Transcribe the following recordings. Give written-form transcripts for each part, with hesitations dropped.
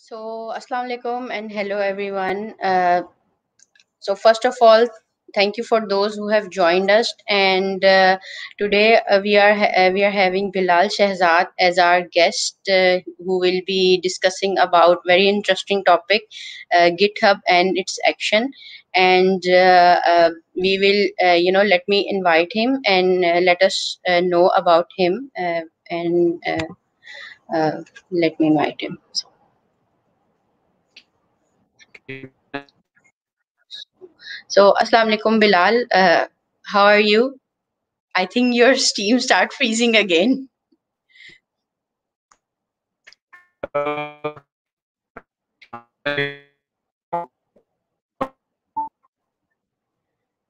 So, Assalamu alaikum and hello everyone. So, first of all, thank you for those who have joined us. And today we are having Bilal Shahzad as our guest, who will be discussing about very interesting topic, GitHub and its action. And we will, let me invite him and let us know about him. Let me invite him. So, Assalamu alaikum, Bilal. How are you? I think your Steam start freezing again.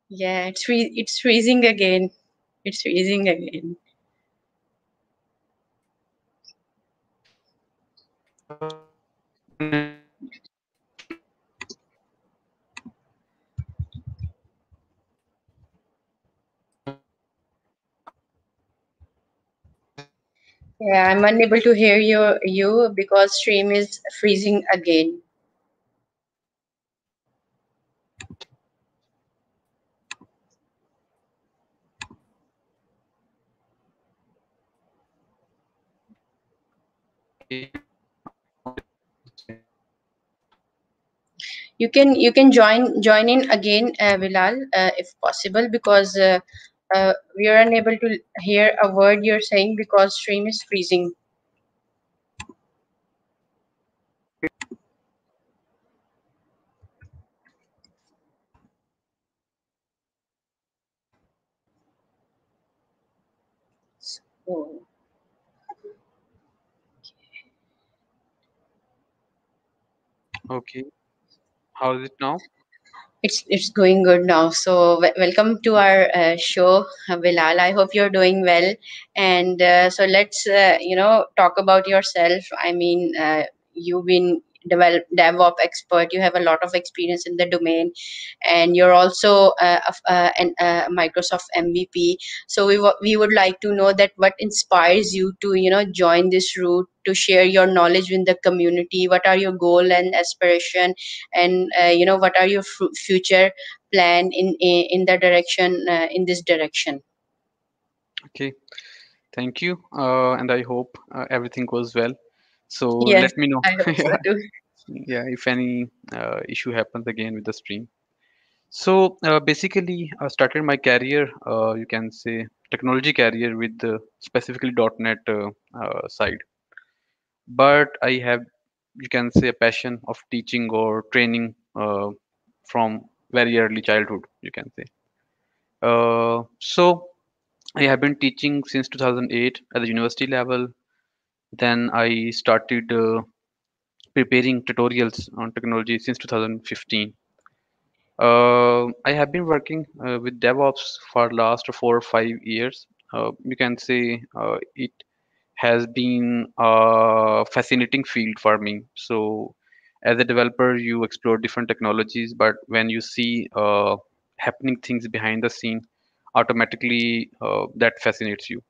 Yeah, it's freezing again. It's freezing again. Yeah, I'm unable to hear you because stream is freezing again. You can join in again, Bilal, if possible, because we are unable to hear a word you're saying because stream is freezing. So, Okay, how is it now? it's going good now. So welcome to our show, Bilal. I hope you're doing well. And so let's talk about yourself. I mean, you've been DevOps expert. You have a lot of experience in the domain, and you're also a Microsoft MVP. So we would like to know that what inspires you to join this route, to share your knowledge with the community. What are your goal and aspiration, and what are your future plan in the direction in this direction? Okay, thank you. And I hope everything goes well. So Yes, let me know. I hope so Yeah, too. yeah, if any issue happens again with the stream. So basically, I started my career, you can say technology career with specifically .NET side. But I have, you can say, a passion of teaching or training from very early childhood, you can say. So I have been teaching since 2008 at the university level. Then I started preparing tutorials on technology since 2015. I have been working with DevOps for last 4 or 5 years. You can say it has been a fascinating field for me. So, as a developer, you explore different technologies, but when you see happening things behind the scene, automatically that fascinates you.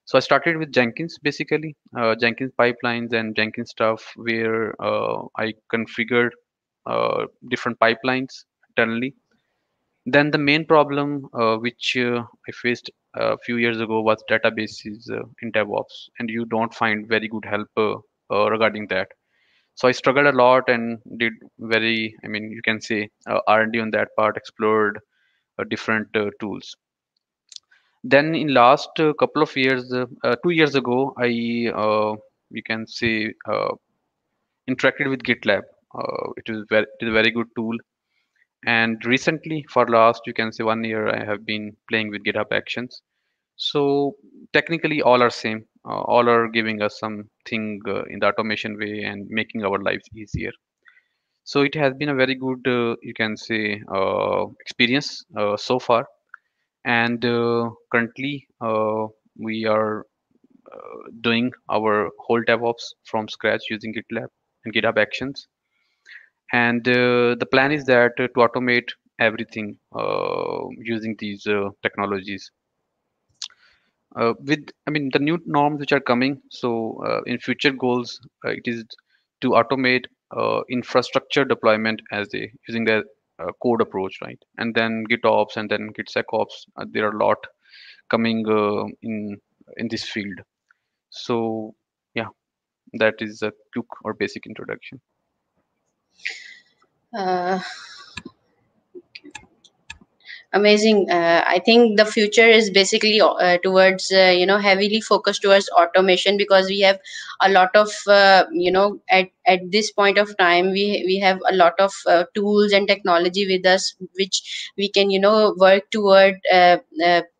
So I started with Jenkins, basically Jenkins pipelines and Jenkins stuff, where I configured different pipelines internally. Then the main problem which I faced a few years ago was databases in DevOps, and you don't find very good help regarding that. So I struggled a lot and did very, I mean, you can say R&D on that part, explored different tools. Then in last couple of years, 2 years ago, I you can say interacted with GitLab. It is a very good tool. And recently, for last you can say 1 year, I have been playing with GitHub Actions. So technically, all are same. All are giving us something in the automation way and making our lives easier. So it has been a very good, you can say, experience so far. And currently, we are doing our whole DevOps from scratch using GitLab and GitHub Actions. And the plan is that to automate everything using these technologies. With, I mean, the new norms which are coming. So in future goals, it is to automate infrastructure deployment as a using the code approach, right? And then GitOps and then GitSecOps. There are a lot coming in this field. So yeah, that is a quick or basic introduction. uh, Amazing. I think the future is basically towards heavily focused towards automation, because we have a lot of at this point of time we have a lot of tools and technology with us, which we can work toward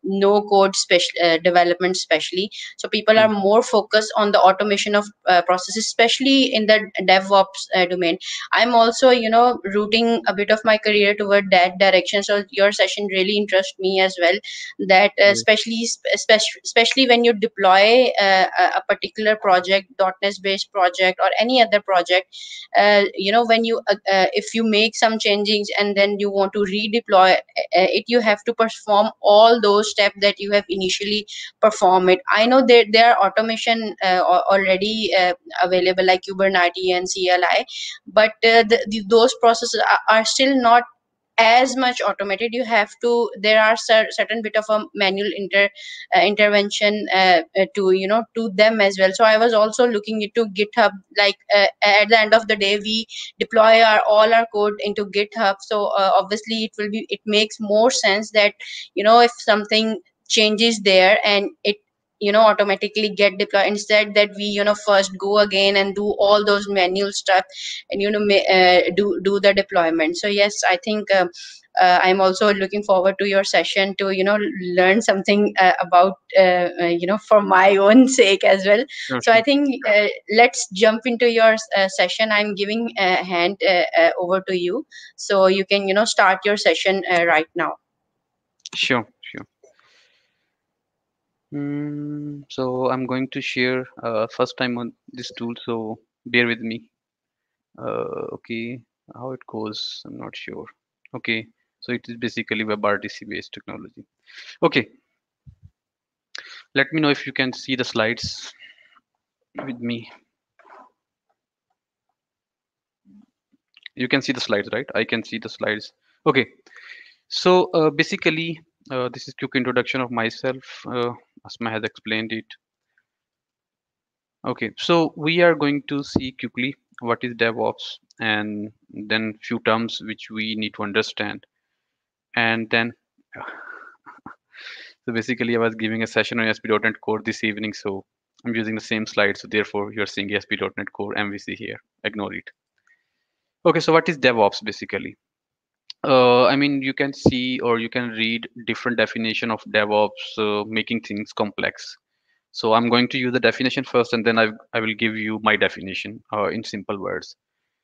no code special development especially. So people are Mm, more focused on the automation of processes, especially in the DevOps domain. I'm also rooting a bit of my career toward that direction. So your session really interests me as well. That right. especially when you deploy a particular project, .NET based project or any other project, when you if you make some changes and then you want to redeploy it, you have to perform all those steps that you have initially performed it. I know that there are automation already available like Kubernetes and CLI, but those processes are still not as much automated. You have to, there are certain bit of a manual intervention to to them as well. So I was also looking into GitHub, like at the end of the day we deploy all our code into GitHub. So obviously it makes more sense that if something changes there and it automatically get deployed, instead that we first go again and do all those manual stuff and do the deployment. So yes, I think I'm also looking forward to your session to learn something about for my own sake as well. Sure, So I sure. think let's jump into your session. I'm giving a hand over to you, so you can start your session right now. Sure, sure. So I'm going to share first time on this tool, so bear with me. Okay, how it goes, I'm not sure. Okay, so it is basically WebRTC based technology. Okay, let me know if you can see the slides with me. You can see the slides, right? I can see the slides. Okay, so basically, this is quick introduction of myself. Asma has explained it. Okay, so we are going to see quickly what is DevOps and then few terms which we need to understand. And then, so basically, I was giving a session on ASP.NET Core this evening, so I'm using the same slide. So therefore, you're seeing ASP.NET Core MVC here. Ignore it. Okay, so what is DevOps basically? I mean, you can see or you can read different definition of DevOps, making things complex. So I'm going to use the definition first, and then I will give you my definition in simple words.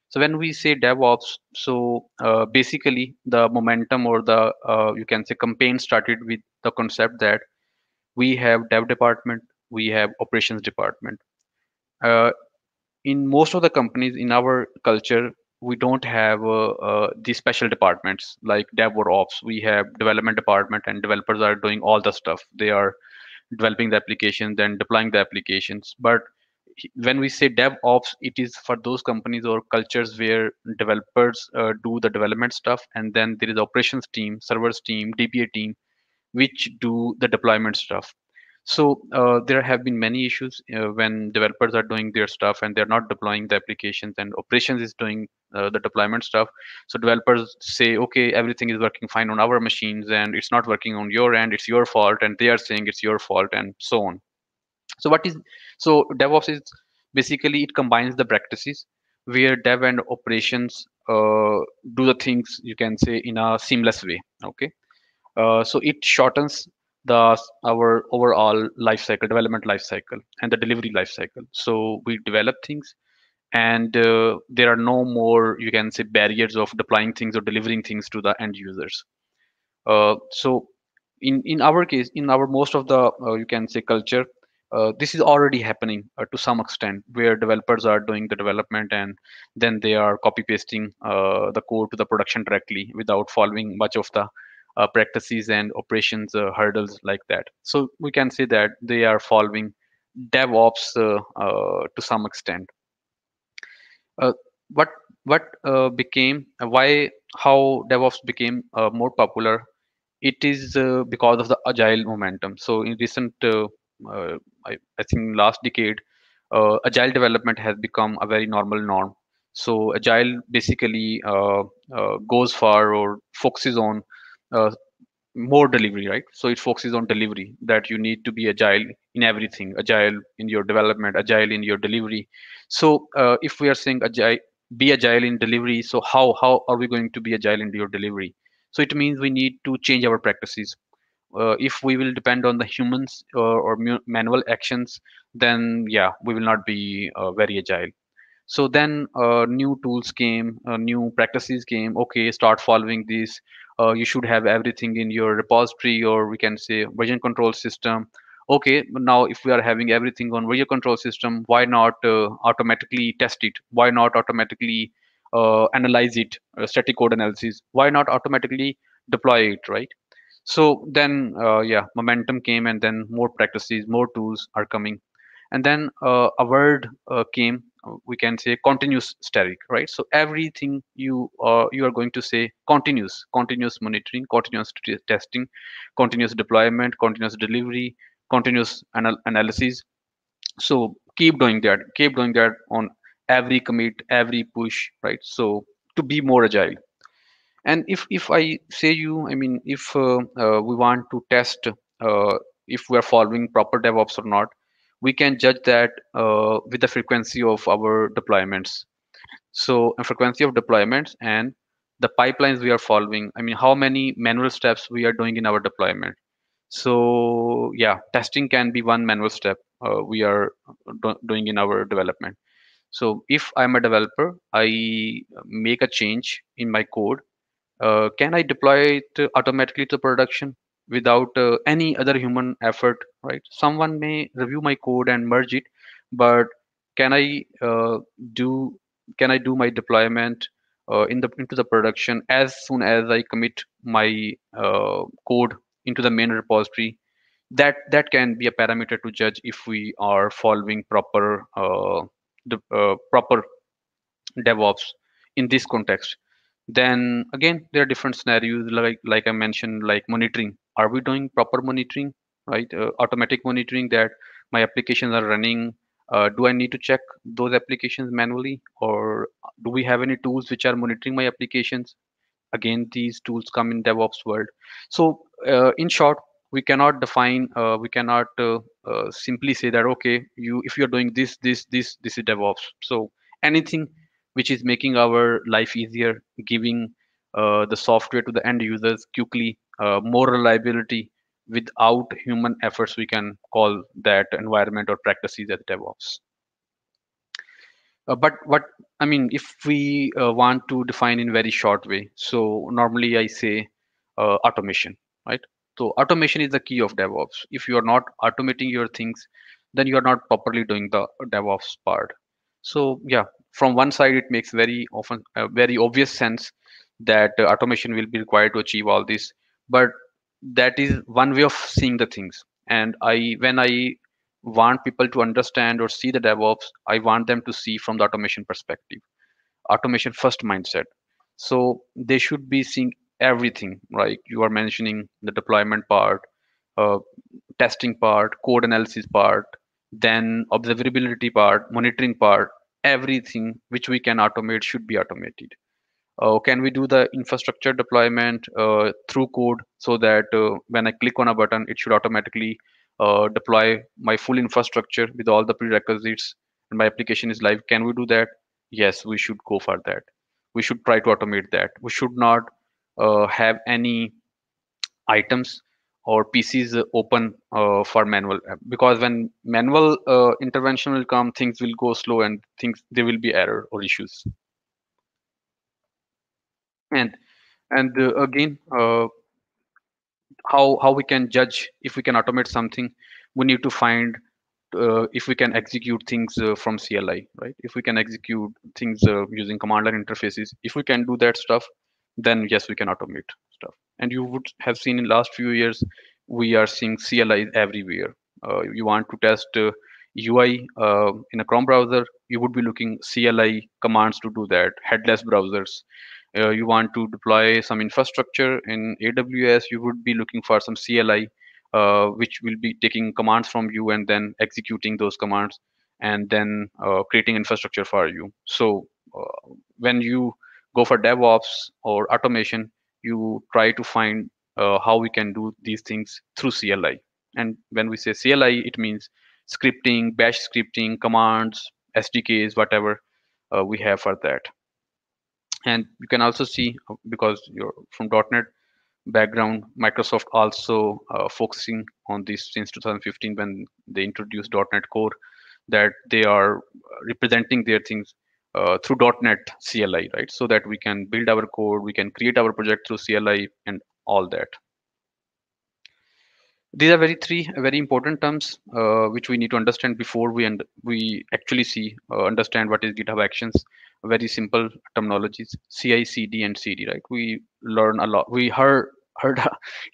So when we say DevOps, so basically the momentum or the you can say campaign started with the concept that we have dev department, we have operations department. Uh, in most of the companies in our culture, we don't have these special departments like dev or ops. We have development department, and developers are doing all the stuff. They are developing the applications and deploying the applications. But when we say DevOps, it is for those companies or cultures where developers do the development stuff, and then there is operations team, servers team, DBA team, which do the deployment stuff. So there have been many issues when developers are doing their stuff and they're not deploying the applications, and operations is doing the deployment stuff. So developers say, okay, everything is working fine on our machines and it's not working on your end, it's your fault, and they are saying it's your fault, and so on. So what is, so DevOps is basically it combines the practices where dev and operations do the things, you can say, in a seamless way. Okay, so it shortens the our overall life cycle, development life cycle, and the delivery life cycle. So we develop things, and there are no more, you can say, barriers of deploying things or delivering things to the end users. So in our case, in our most of the you can say culture, this is already happening to some extent, where developers are doing the development and then they are copy pasting the code to the production directly without following much of the practices and operations hurdles like that. So we can say that they are following DevOps to some extent. what became why how DevOps became more popular. It is because of the agile momentum. So in recent I think last decade, agile development has become a very normal norm. So agile basically goes for or focuses on uh, more delivery, right? So it focuses on delivery, that you need to be agile in everything, agile in your development, agile in your delivery. So if we are saying agile, be agile in delivery, so how are we going to be agile in your delivery? So it means we need to change our practices. If we will depend on the humans or manual actions, then yeah, we will not be very agile. So then new tools came, new practices came. Okay, start following these. You should have everything in your repository, or we can say version control system. Okay, now if we are having everything on version control system, why not automatically test it? Why not automatically analyze it? Static code analysis. Why not automatically deploy it, right? So then yeah, momentum came, and then more practices, more tools are coming. And then a word came, we can say continuous static, right? So everything you are going to say continuous monitoring, continuous testing, continuous deployment, continuous delivery, continuous analysis. So keep doing that on every commit, every push, right? So to be more agile. And if I say you, I mean, if we want to test if we are following proper DevOps or not, we can judge that with the frequency of our deployments. So a frequency of deployments and the pipelines we are following. I mean, how many manual steps we are doing in our deployment. So yeah, testing can be one manual step we are doing in our development. So if I'm a developer, I make a change in my code. Can I deploy it automatically to production without any other human effort, right? Someone may review my code and merge it, but can I do can I do my deployment into the production as soon as I commit my code into the main repository? That can be a parameter to judge if we are following proper DevOps in this context. Then again, there are different scenarios, like I mentioned, like monitoring. Are we doing proper monitoring, right? Automatic monitoring, that my applications are running. Do I need to check those applications manually, or do we have any tools which are monitoring my applications? Again, these tools come in DevOps world. So in short, we cannot simply say that, okay, you if you're doing this is DevOps. So anything which is making our life easier, giving the software to the end users quickly, more reliability without human efforts, we can call that environment or practices as DevOps. But what I mean, if we want to define in very short way, so normally I say automation, right? So automation is the key of DevOps. If you are not automating your things, then you are not properly doing the DevOps part. So yeah, from one side, it makes very often a very obvious sense that automation will be required to achieve all this, but that is one way of seeing the things. And when I want people to understand or see the DevOps, I want them to see from the automation perspective, automation first mindset. So they should be seeing everything, right? You are mentioning the deployment part, uh, testing part, code analysis part, then observability part, monitoring part. Everything which we can automate should be automated. Can we do the infrastructure deployment through code, so that when I click on a button, it should automatically deploy my full infrastructure with all the prerequisites and my application is live? Can we do that? Yes, we should go for that. We should try to automate that. We should not have any items or PCs open for manual, because when manual intervention will come, things will go slow and things there will be error or issues. And again, how we can judge if we can automate something, we need to find if we can execute things from CLI, right? If we can execute things using command line interfaces, if we can do that stuff, then yes, we can automate stuff. And you would have seen in last few years, we are seeing CLI everywhere. You want to test UI in a Chrome browser, you would be looking CLI commands to do that, headless browsers. You want to deploy some infrastructure in AWS, you would be looking for some CLI, which will be taking commands from you and then executing those commands and then creating infrastructure for you. So when you go for DevOps or automation, you try to find how we can do these things through CLI. And when we say CLI, it means scripting, bash scripting, commands, SDKs, whatever we have for that. And you can also see, because you're from .NET background, Microsoft also focusing on this since 2015 when they introduced .NET Core, that they are representing their things through .NET CLI, right? So that we can build our code, we can create our project through CLI and all that. These are three very important terms which we need to understand before we actually see understand what is GitHub Actions. Very simple terminologies: CI, CD, and CD. Right? We learn a lot. We heard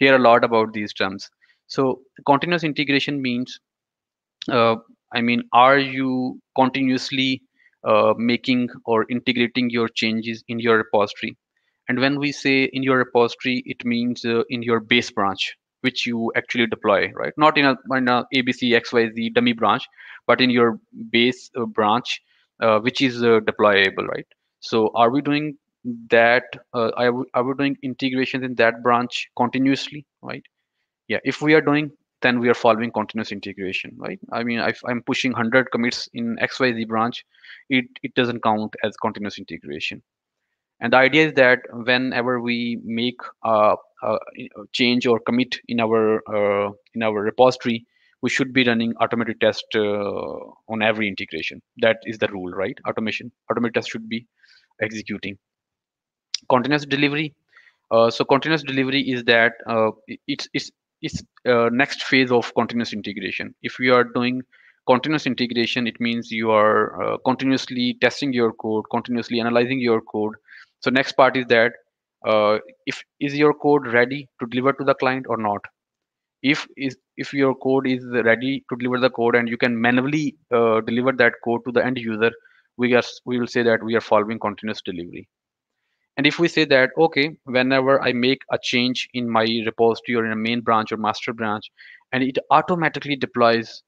hear a lot about these terms. So continuous integration means, uh, are you continuously making or integrating your changes in your repository? And when we say in your repository, it means in your base branch, which you actually deploy, right? Not in a ABC XYZ dummy branch, but in your base branch, which is deployable, right? So are we doing that? Are we doing integrations in that branch continuously, right? Yeah, if we are doing, then we are following continuous integration, right? If I'm pushing 100 commits in XYZ branch, it doesn't count as continuous integration. And the idea is that whenever we make a change or commit in our repository, we should be running automated test on every integration. That is the rule, right? Automated test should be executing. Continuous delivery. So continuous delivery is that it's next phase of continuous integration. If we are doing continuous integration, it means you are continuously testing your code, continuously analyzing your code. So next part is that if is your code ready to deliver to the client or not. If your code is ready to deliver the code and you can manually deliver that code to the end user, we will say that we are following continuous delivery. And if we say that, okay, whenever I make a change in my repository or in a main branch or master branch, and it automatically deploys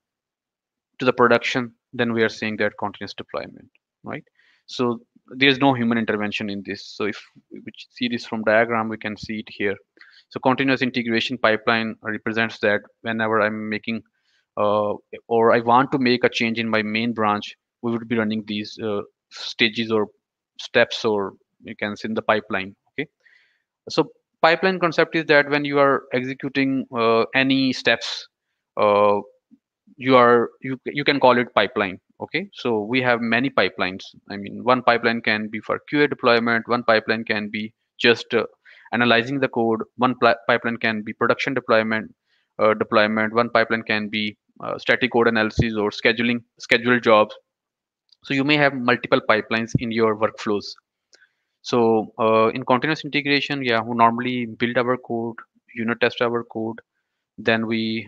to the production, then we are saying that continuous deployment, right? So there's no human intervention in this. So if we see this from diagram, we can see it here. So continuous integration pipeline represents that whenever I'm making or I want to make a change in my main branch, we would be running these stages or steps, or you can see in the pipeline. Okay, so pipeline concept is that when you are executing any steps, uh, you can call it pipeline. Okay, so we have many pipelines. One pipeline can be for QA deployment, one pipeline can be just analyzing the code, one pipeline can be production deployment, one pipeline can be static code analysis or scheduled jobs. So you may have multiple pipelines in your workflows. So in continuous integration, yeah, we normally build our code, unit test our code, then we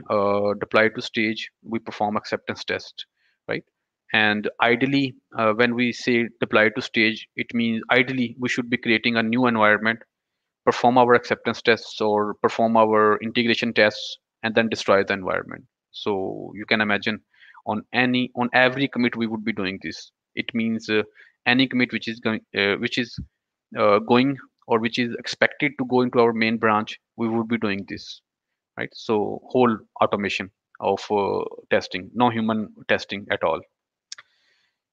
deploy to stage, we perform acceptance test, right? And ideally, when we say deploy to stage, it means ideally we should be creating a new environment, perform our acceptance tests or perform our integration tests, and then destroy the environment. So you can imagine on every commit we would be doing this. It means any commit which is going or which is expected to go into our main branch, we would be doing this, right? So whole automation of testing, no human testing at all.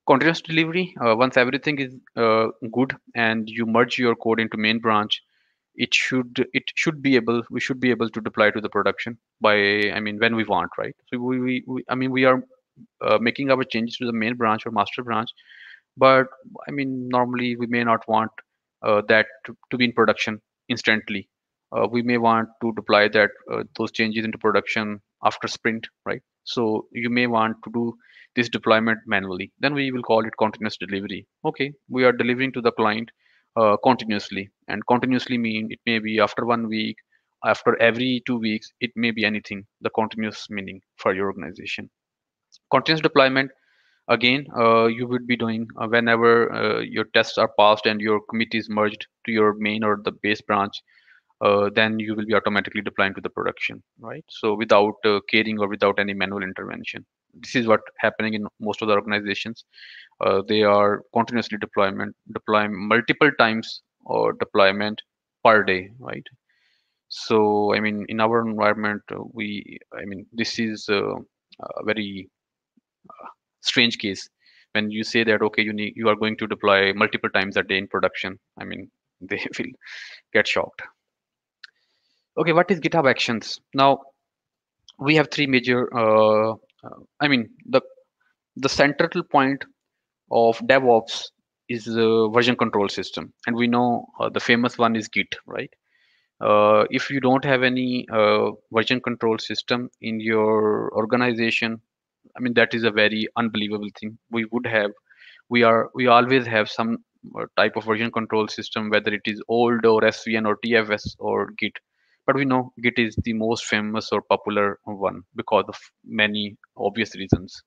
Continuous delivery, once everything is good and you merge your code into main branch, it should be able we should be able to deploy to the production by, when we want, right? So we are making our changes to the main branch or master branch, but normally we may not want that to be in production instantly. We may want to deploy that those changes into production after sprint, right? So you may want to do this deployment manually. Then we will call it continuous delivery. Okay, we are delivering to the client continuously, and continuously mean it may be after 1 week, after every 2 weeks, it may be anything. The continuous meaning for your organization. Continuous deployment. Again, you would be doing whenever your tests are passed and your commit is merged to your main or the base branch, then you will be automatically deploying to the production, right? So without caring or without any manual intervention. This is what happening in most of the organizations. They are continuously deploying multiple times or deployment per day, right? So I mean, in our environment, I mean, this is a very strange case when you say that okay, you are going to deploy multiple times a day in production. I mean, they will get shocked. Okay, what is GitHub Actions? Now we have three major. I mean, the central point of DevOps is the version control system, and we know the famous one is Git, right? If you don't have any version control system in your organization, I mean that is a very unbelievable thing. We always have some type of version control system, whether it is old or SVN or TFS or Git. But we know Git is the most famous or popular one because of many obvious reasons.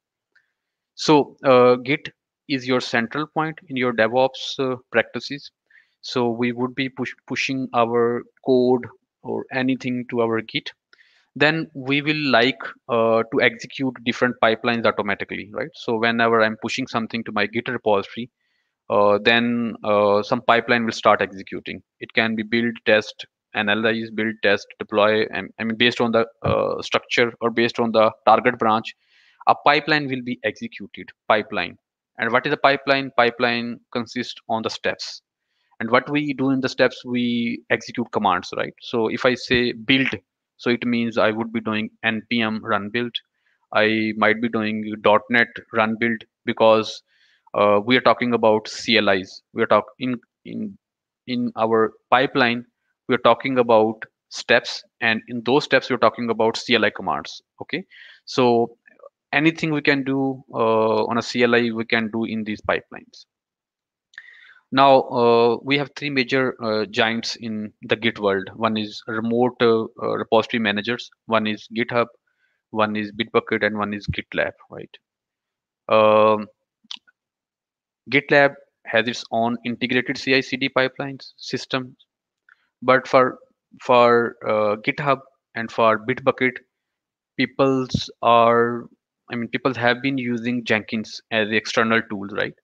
So Git is your central point in your DevOps practices. So we would be pushing our code or anything to our Git. Then we will like to execute different pipelines automatically, right? So whenever I'm pushing something to my Git repository, then some pipeline will start executing. It can be build, test, analyze, build, test, deploy, and I mean based on the structure or based on the target branch, a pipeline will be executed. Pipeline, and what is a pipeline? Pipeline consists on the steps. And what we do in the steps, we execute commands, right? So if I say build, so it means I would be doing npm run build. I might be doing .NET run build because we are talking about CLIs. We are talking in our pipeline. We are talking about steps, and in those steps, we're talking about CLI commands. Okay, so anything we can do on a CLI, we can do in these pipelines. Now we have three major giants in the Git world. One is remote repository managers. One is GitHub. One is Bitbucket, and one is GitLab. Right. Um, GitLab has its own integrated CI/CD pipelines system, but for GitHub and for Bitbucket, people's are people have been using Jenkins as the external tool, right?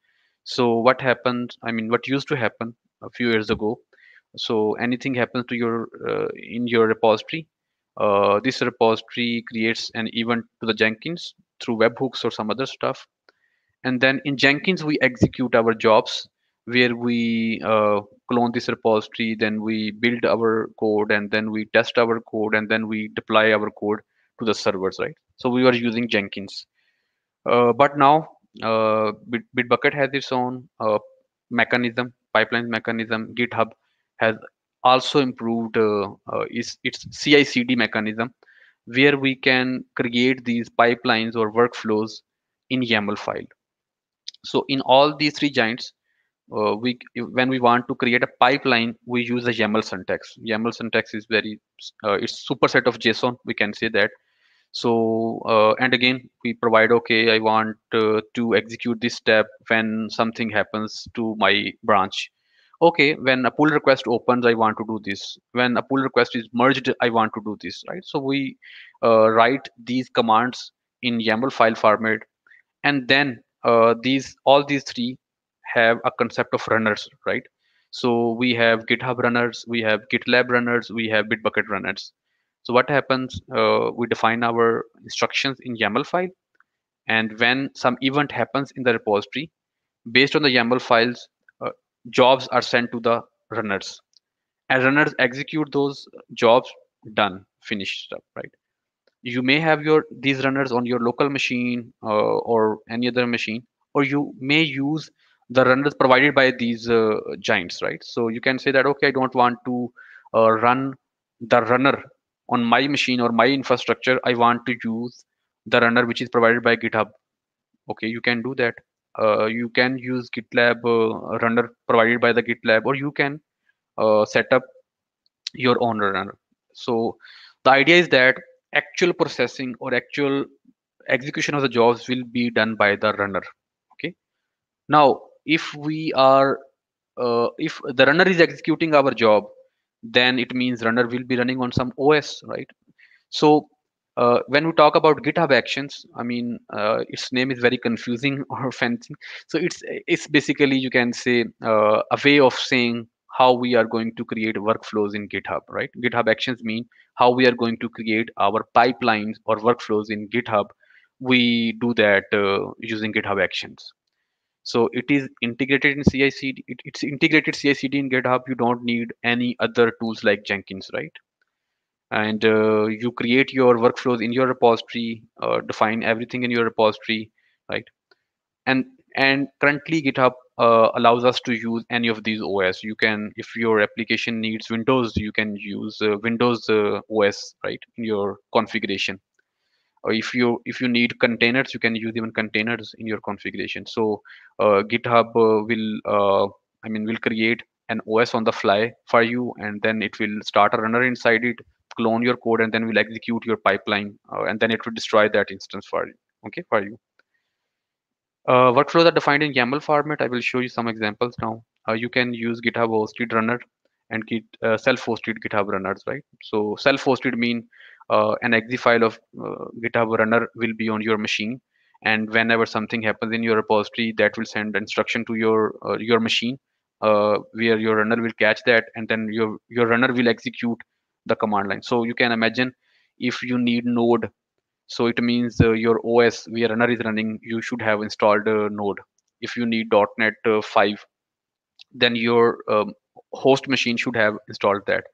So what happened? I mean, what used to happen a few years ago? So anything happens to your in your repository, this repository creates an event to the Jenkins through webhooks or some other stuff, and then in Jenkins we execute our jobs where we clone this repository, then we build our code, and then we test our code, and then we deploy our code to the servers, right? So we were using Jenkins, but now Bitbucket has its own mechanism, pipeline mechanism. GitHub has also improved its CI/CD mechanism, where we can create these pipelines or workflows in YAML file. So in all these three giants, we when we want to create a pipeline, we use the YAML syntax. YAML syntax is very it's superset of JSON. We can say that. So and again, we provide okay, I want to execute this step when something happens to my branch. Okay, when a pull request opens, I want to do this. When a pull request is merged, I want to do this, right? So we write these commands in YAML file format, and then these all these three have a concept of runners, right? So we have GitHub runners, we have GitLab runners, we have Bitbucket runners. So what happens, we define our instructions in YAML file, and when some event happens in the repository, based on the YAML files, jobs are sent to the runners, and runners execute those jobs. Done, finished stuff, right? You may have your these runners on your local machine or any other machine, or you may use the runners provided by these giants, right? So you can say that okay, I don't want to run the runner on my machine or my infrastructure. I want to use the runner which is provided by GitHub. Okay, you can do that. You can use GitLab runner provided by the GitLab, or you can set up your own runner. So the idea is that actual processing or actual execution of the jobs will be done by the runner. Now if we are if the runner is executing our job, then it means runner will be running on some OS, right? So when we talk about GitHub Actions, I mean, its name is very confusing or fancy. So it's basically, you can say, a way of saying how we are going to create workflows in GitHub, right? GitHub Actions mean how we are going to create our pipelines or workflows in GitHub. We do that using GitHub Actions. So it is integrated in CI/CD. It's integrated CI/CD in GitHub. You don't need any other tools like Jenkins, right? And you create your workflows in your repository, define everything in your repository, right? and and currently GitHub allows us to use any of these OS. You can, if your application needs Windows, you can use Windows OS, right, in your configuration. Or if you need containers, you can use even containers in your configuration. So GitHub will create an OS on the fly for you, and then it will start a runner inside it, clone your code, and then will execute your pipeline, and then it will destroy that instance for you. Okay, for you. Workflows are defined in YAML format. I will show you some examples now. You can use GitHub hosted runner and self-hosted GitHub runners, right? So self-hosted mean an exe file of GitHub runner will be on your machine, and whenever something happens in your repository, that will send instruction to your machine, where your runner will catch that, and then your runner will execute the command line. So you can imagine, if you need Node, so it means your OS where runner is running, you should have installed Node. If you need .NET 5, then your host machine should have installed that.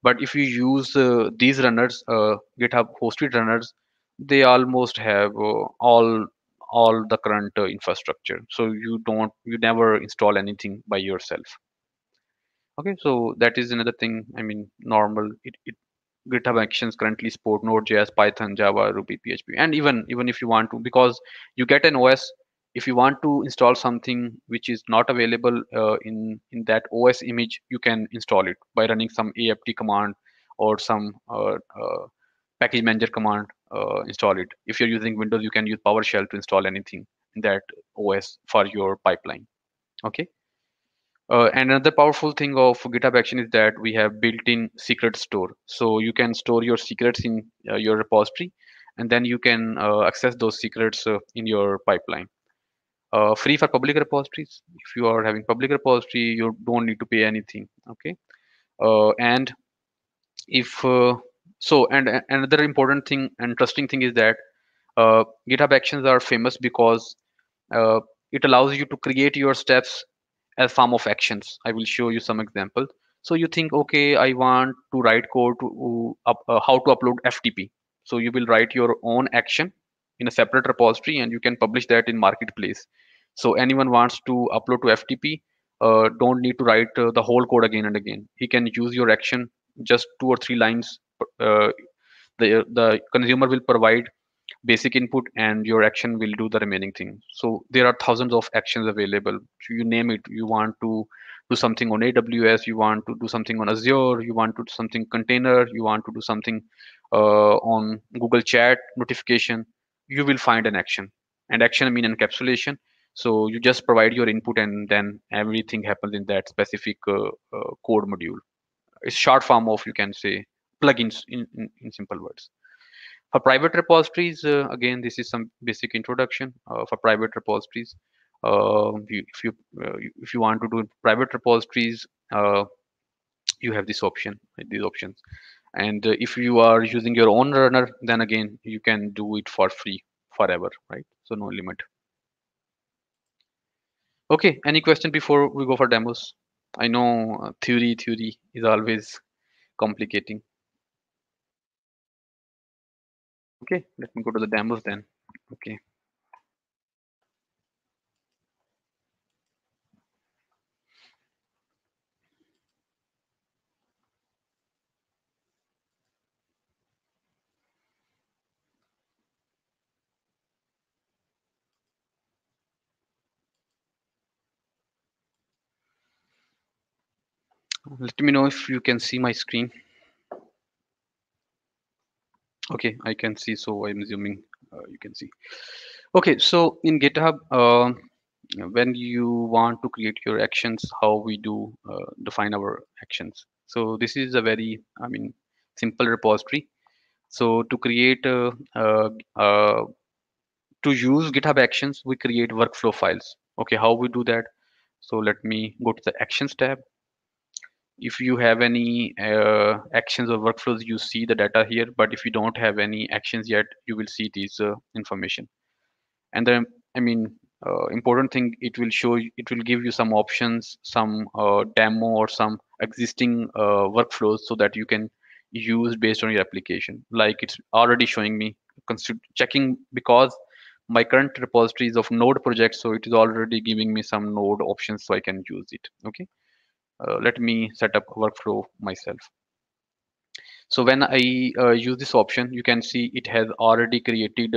But if you use these runners, GitHub hosted runners, they almost have all the current infrastructure. So you never install anything by yourself. Okay, so that is another thing. I mean, normal. GitHub Actions currently support Node.js, Python, Java, Ruby, PHP, and even if you want to, because you get an OS. If you want to install something which is not available in that OS image, you can install it by running some apt command or some package manager command. Install it. If you're using Windows, you can use PowerShell to install anything in that OS for your pipeline. Okay. And another powerful thing of GitHub Action is that we have built-in secret store. So you can store your secrets in your repository, and then you can access those secrets in your pipeline. Free for public repositories. If you are having public repository, you don't need to pay anything. Okay. And if so, and another important thing, interesting thing is that GitHub Actions are famous because uh, it allows you to create your steps as form of actions. I will show you some examples. So you think, okay, I want to write code to how to upload FTP. So you will write your own action in a separate repository, and you can publish that in marketplace. So anyone wants to upload to FTP, don't need to write the whole code again and again. He can use your action, just 2 or 3 lines. Uh, the consumer will provide basic input, and your action will do the remaining thing. So there are thousands of actions available. So you name it. You want to do something on AWS, you want to do something on Azure, you want to do something container, you want to do something on Google Chat notification, you will find an action. And action mean encapsulation. So you just provide your input, and then everything happens in that specific code module. It's short form of, you can say, plugins in simple words. For private repositories, again, this is some basic introduction. For private repositories, if you want to do private repositories, you have this option, these options. And if you are using your own runner, then again, you can do it for free forever, right? So no limit. Okay, any question before we go for demos? I know theory is always complicating. Okay, let me go to the demos then. Okay. Let me know if you can see my screen. Okay, I can see, so I'm assuming you can see. Okay, so in GitHub, when you want to create your actions, how we do define our actions. So this is a very, I mean, simple repository. So to create to use GitHub Actions, we create workflow files. Okay, how we do that? So let me go to the Actions tab. If you have any actions or workflows, you see the data here. But if you don't have any actions yet, you will see these information. And then, I mean, important thing, it will show it will give you some options, some demo or some existing workflows, so that you can use based on your application. Like it's already showing me checking, because my current repository is of node project, so it is already giving me some node options, so I can use it. Okay, let me set up a workflow myself. So when I use this option, you can see it has already created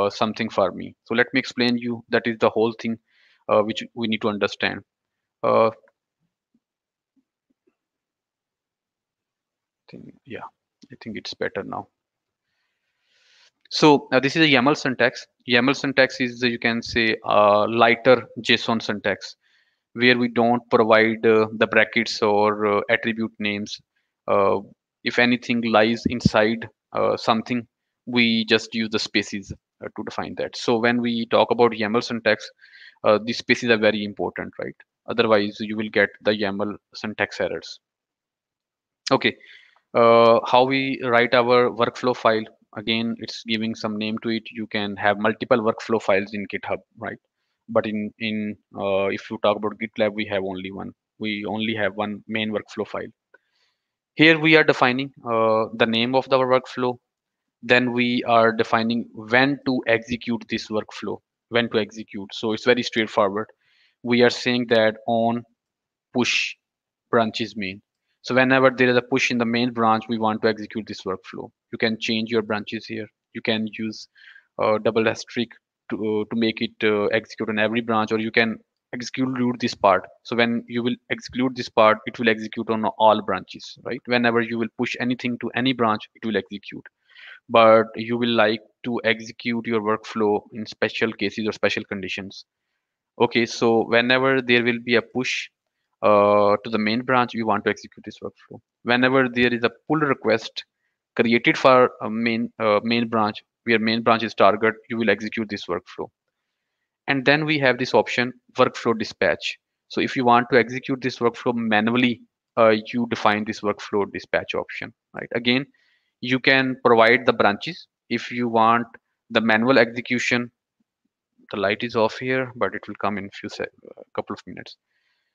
something for me. So let me explain you. That is the whole thing which we need to understand. Uh, yeah, I think it's better now. So this is a YAML syntax. YAML syntax is, you can say, lighter JSON syntax, where we don't provide the brackets or attribute names. Uh, if anything lies inside something, we just use the spaces to define that. So when we talk about YAML syntax, these spaces are very important, right? Otherwise, you will get the YAML syntax errors. Okay, how we write our workflow file. Again, it's giving some name to it. You can have multiple workflow files in GitHub, right? But in if you talk about GitLab, we have only one. We only have one main workflow file. Here we are defining the name of our workflow. Then we are defining when to execute this workflow, when to execute. So it's very straightforward. We are saying that on push branches main. So whenever there is a push in the main branch, we want to execute this workflow. You can change your branches here. You can use double asterisk to make it execute on every branch, or you can exclude this part. So when you will exclude this part, it will execute on all branches, right? Whenever you will push anything to any branch, it will execute. But you will like to execute your workflow in special cases or special conditions. Okay, so whenever there will be a push to the main branch, you want to execute this workflow. Whenever there is a pull request created for a main branch, where main branch is target, you will execute this workflow. And then we have this option, workflow dispatch. So if you want to execute this workflow manually, you define this workflow dispatch option, right? Again, you can provide the branches. If you want the manual execution, the light is off here, but it will come in a couple of minutes.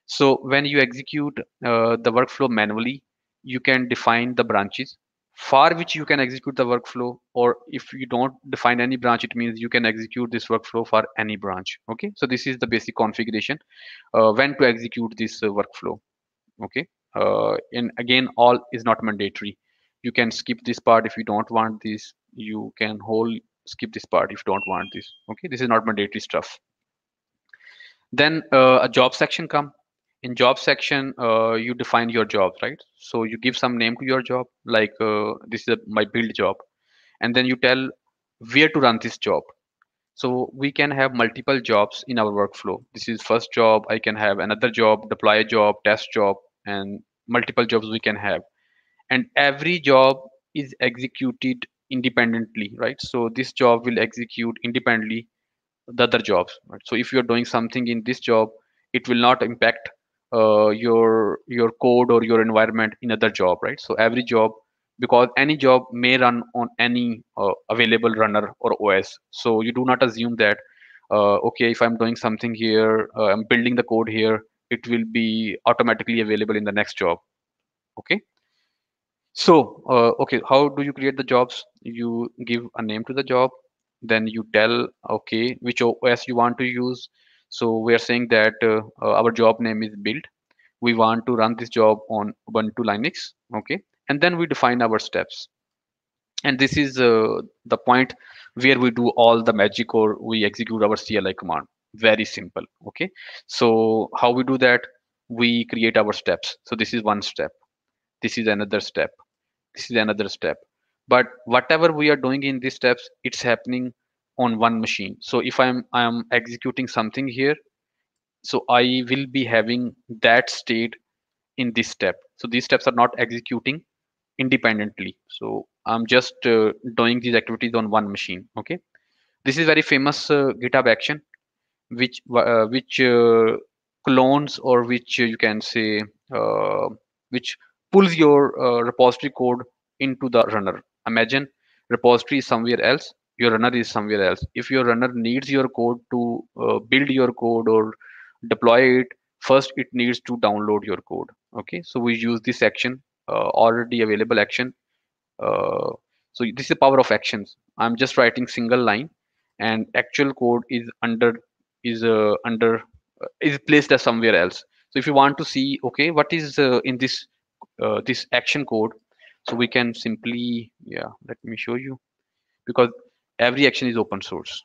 So when you execute the workflow manually, you can define the branches for which you can execute the workflow, or if you don't define any branch, it means you can execute this workflow for any branch. Okay, so this is the basic configuration when to execute this workflow. Okay, and again, all is not mandatory. You can skip this part if you don't want this. You can whole skip this part if you don't want this. Okay, this is not mandatory stuff. Then a job section come. In job section, you define your job, right? So you give some name to your job, like this is my build job, and then you tell where to run this job. So we can have multiple jobs in our workflow. This is first job. I can have another job, deploy job, test job, and multiple jobs we can have. And every job is executed independently, right? So this job will execute independently the other jobs, right? So if you're doing something in this job, it will not impact your code or your environment in other job, right? So every job, because any job may run on any available runner or OS. So you do not assume that okay, if I'm doing something here, I'm building the code here, it will be automatically available in the next job. Okay, so, okay, how do you create the jobs? You give a name to the job, then you tell, okay, which OS you want to use. So we are saying that our job name is build. We want to run this job on Ubuntu Linux, okay? And then we define our steps. And this is the point where we do all the magic, or we execute our CLI command. Very simple, okay? So how we do that? We create our steps. So this is one step. This is another step, this is another step. But whatever we are doing in these steps, it's happening on one machine. So if I'm executing something here, So I will be having that state in this step. So these steps are not executing independently. So I'm just doing these activities on one machine. Okay. This is very famous GitHub action, which clones, or which you can say uh, which pulls your repository code into the runner. Imagine repository is somewhere else, your runner is somewhere else. If your runner needs your code to build your code or deploy it, first it needs to download your code. Okay, so we use this action, already available action. uh, so this is the power of actions. I'm just writing single line, and actual code is placed as somewhere else. So if you want to see, okay, what is in this action code, so we can simply, yeah, let me show you, because every action is open source.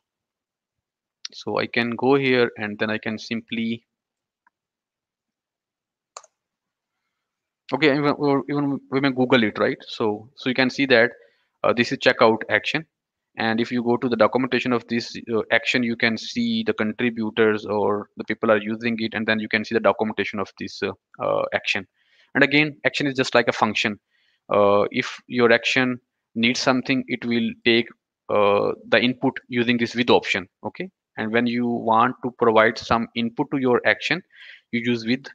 So I can go here and then I can simply, okay, even, or even we may Google it, right? So you can see that this is checkout action. And if you go to the documentation of this action, you can see the contributors or the people are using it, and then you can see the documentation of this action. And again, action is just like a function. If your action needs something, it will take the input using this with option. Okay, and when you want to provide some input to your action, you use with,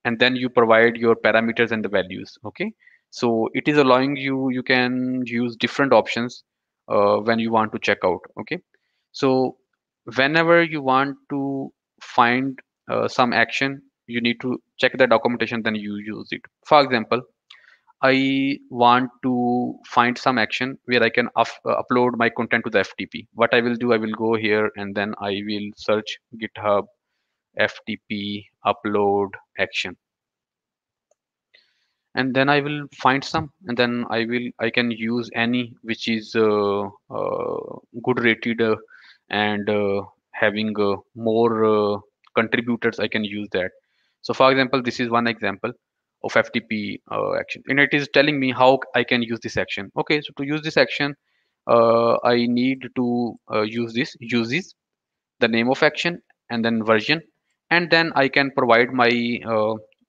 and then you provide your parameters and the values. Okay, so it is allowing you can use different options when you want to check out. Okay, so whenever you want to find some action, you need to check the documentation, then you use it. For example, I want to find some action where I can upload my content to the FTP. What I will do, I will go here and then I will search GitHub FTP upload action, and then I will find some, and then I can use any which is good rated, and having more contributors. I can use that. So for example, this is one example of FTP action, and it is telling me how I can use this action. Okay, so to use this action, I need to use this uses, the name of action, and then version, and then I can provide my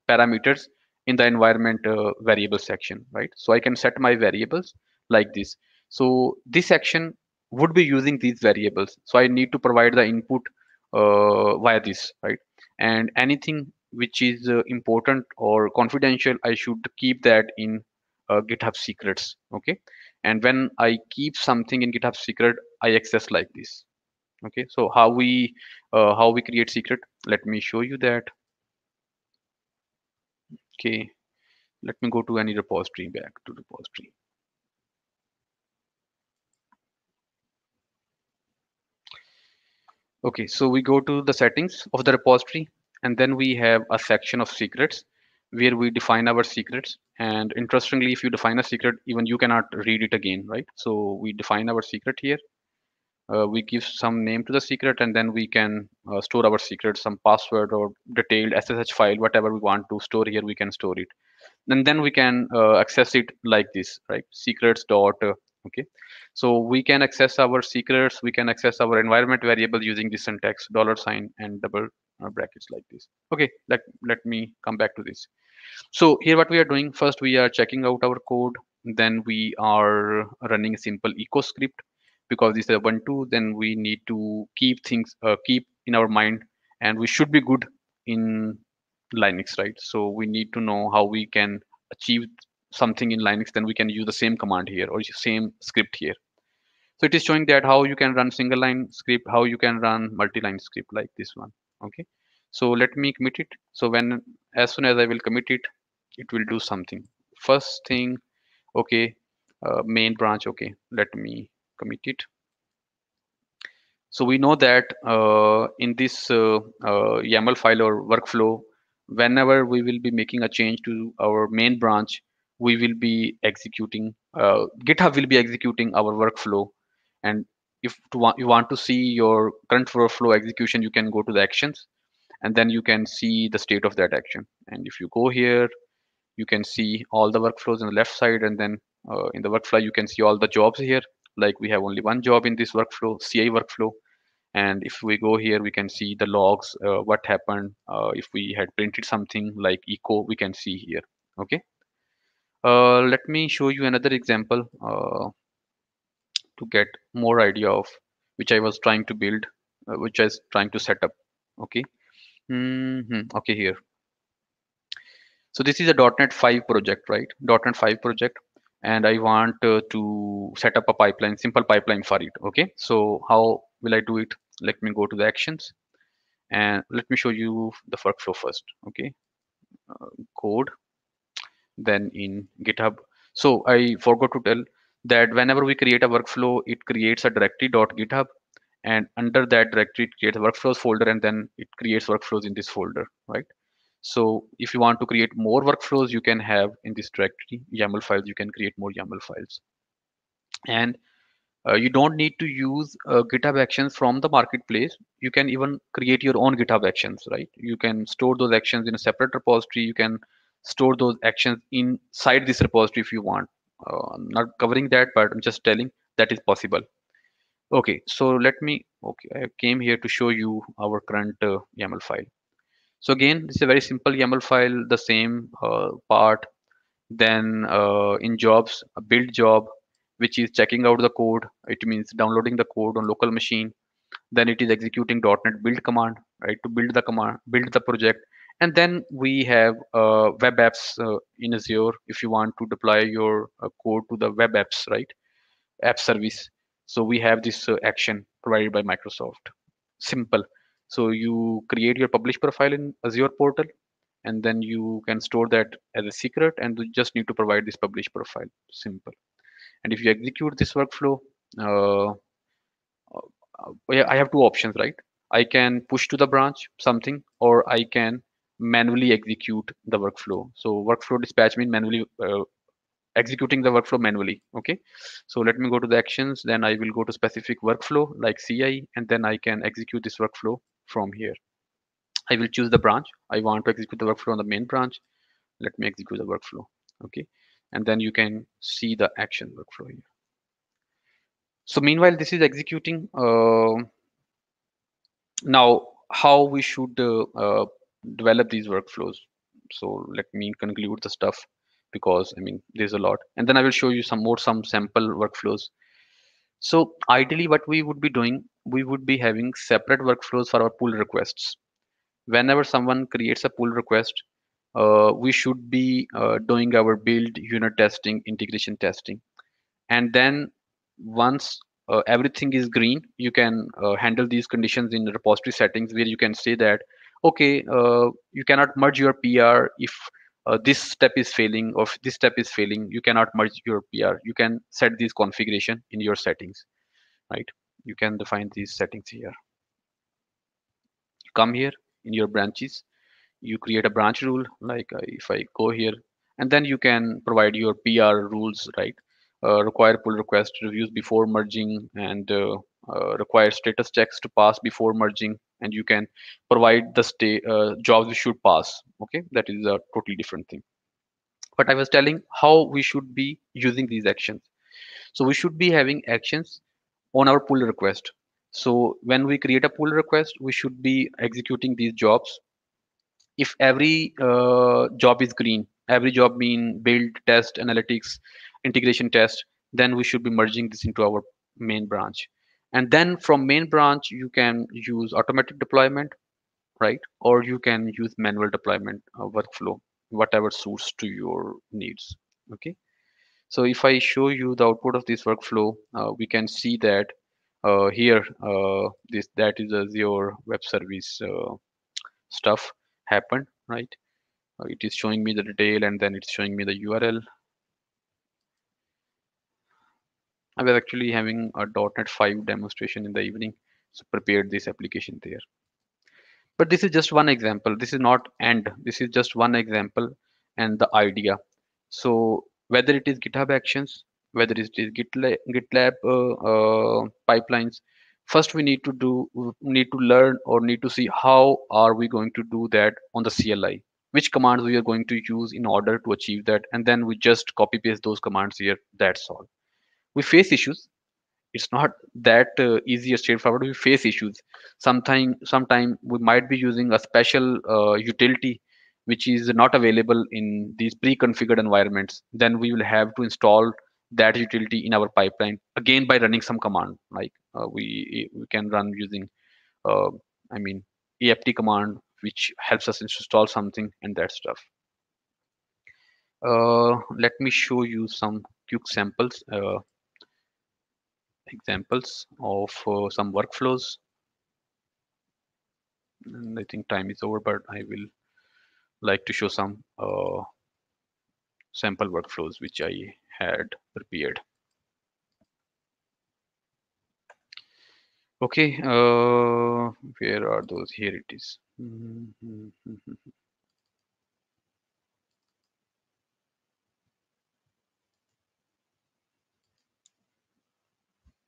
parameters in the environment variable section, right? So I can set my variables like this. So this action would be using these variables, so I need to provide the input via this, right? And anything which is important or confidential, I should keep that in GitHub Secrets. Okay, and when I keep something in GitHub Secret, I access like this. Okay, so how we create secret, let me show you that. Okay, let me go to any repository, back to repository. Okay, so we go to the settings of the repository, and then we have a section of secrets where we define our secrets. And interestingly, if you define a secret, even you cannot read it again, right? So we define our secret here. We give some name to the secret, and then we can store our secret, some password or detailed SSH file, whatever we want to store here, we can store it. And then we can access it like this, right? Secrets dot okay, so we can access our secrets, we can access our environment variable using this syntax, dollar sign and double brackets like this. Okay, let me come back to this. So here what we are doing, first we are checking out our code, then we are running a simple echo script, because this is Ubuntu. Then we need to keep in our mind, and we should be good in Linux, right? So we need to know how we can achieve something in Linux, then we can use the same command here or same script here. So it is showing that how you can run single line script, how you can run multi-line script like this one. Okay, so let me commit it. So when, as soon as I will commit it, it will do something. First thing, okay, main branch. Okay, let me commit it. So we know that in this YAML file or workflow, whenever we will be making a change to our main branch, we will be executing, GitHub will be executing our workflow. And if you want to see your current workflow execution, you can go to the actions, and then you can see the state of that action. And if you go here, you can see all the workflows on the left side, and then in the workflow, you can see all the jobs here. Like we have only one job in this workflow, CI workflow, And if we go here, we can see the logs, what happened. If we had printed something like echo, we can see here. Okay. Let me show you another example to get more idea of which I was trying to build, which I was trying to set up. Okay. Okay, here. So this is a .NET 5 project, right? .NET 5 project, and I want to set up a pipeline, simple pipeline for it. Okay. So how will I do it? Let me go to the actions and let me show you the workflow first. Okay. Code, then in GitHub. So I forgot to tell that whenever we create a workflow, it creates a directory .github, and under that directory it creates a workflows folder, and then it creates workflows in this folder, right? So if you want to create more workflows, you can have in this directory YAML files, you can create more YAML files. And you don't need to use GitHub Actions from the marketplace. You can even create your own GitHub Actions, right? You can store those actions in a separate repository. You can store those actions inside this repository if you want. I'm not covering that, but I'm just telling that is possible. Okay, so okay, I came here to show you our current YAML file. So again, this is a very simple YAML file, the same part. Then in jobs, a build job, which is checking out the code. It means downloading the code on local machine. Then it is executing .NET build command, right, to build the command, build the project. And then we have web apps in Azure if you want to deploy your code to the web apps, right, app service. So we have this action provided by Microsoft. Simple. So you create your publish profile in Azure portal, and then you can store that as a secret, and you just need to provide this publish profile. Simple. And if you execute this workflow, uh, yeah, I have two options, right? I can push to the branch something, or I can manually execute the workflow. So workflow dispatch means manually executing the workflow manually. Okay. So let me go to the actions. Then I will go to specific workflow like CI, and then I can execute this workflow from here. I will choose the branch. I want to execute the workflow on the main branch. Let me execute the workflow. Okay. And then you can see the action workflow here. So meanwhile, this is executing. Now, how we should develop these workflows. So let me conclude the stuff, because I mean there's a lot, and then I will show you some sample workflows. So ideally, what we would be doing, we would be having separate workflows for our pull requests. Whenever someone creates a pull request, we should be doing our build, unit testing, integration testing, and then once everything is green, you can handle these conditions in repository settings, where you can say that okay, you cannot merge your PR if this step is failing, or if this step is failing, you cannot merge your PR. You can set these configuration in your settings, right? You can define these settings here. Come here in your branches, you create a branch rule, like if I go here, and then you can provide your PR rules, right? Require pull request reviews before merging, and require status checks to pass before merging, and you can provide the jobs we should pass. Okay, that is a totally different thing. But I was telling how we should be using these actions. So we should be having actions on our pull request. So when we create a pull request, we should be executing these jobs. If every job is green, every job mean build, test, analytics, integration test, then we should be merging this into our main branch. And then from main branch, you can use automatic deployment, right? Or you can use manual deployment workflow, whatever suits to your needs. Okay. So if I show you the output of this workflow, we can see that here, this that is Azure Web Service stuff happened, right? It is showing me the detail, and then it's showing me the URL. I was actually having a .NET 5 demonstration in the evening, so prepared this application there. But this is just one example. This is not end. This is just one example and the idea. So whether it is GitHub Actions, whether it is GitLab pipelines, first we need to learn, or need to see how are we going to do that on the CLI, which commands we are going to use in order to achieve that, and then we just copy paste those commands here. That's all. We face issues, it's not that easy or straightforward. We face issues. Sometime we might be using a special utility which is not available in these pre-configured environments. Then we will have to install that utility in our pipeline again by running some command, like we can run using uh, I mean apt command, which helps us install something and that stuff. Let me show you some quick examples of some workflows. And I think time is over, but I will like to show some sample workflows which I had prepared. Okay, where are those? Here it is.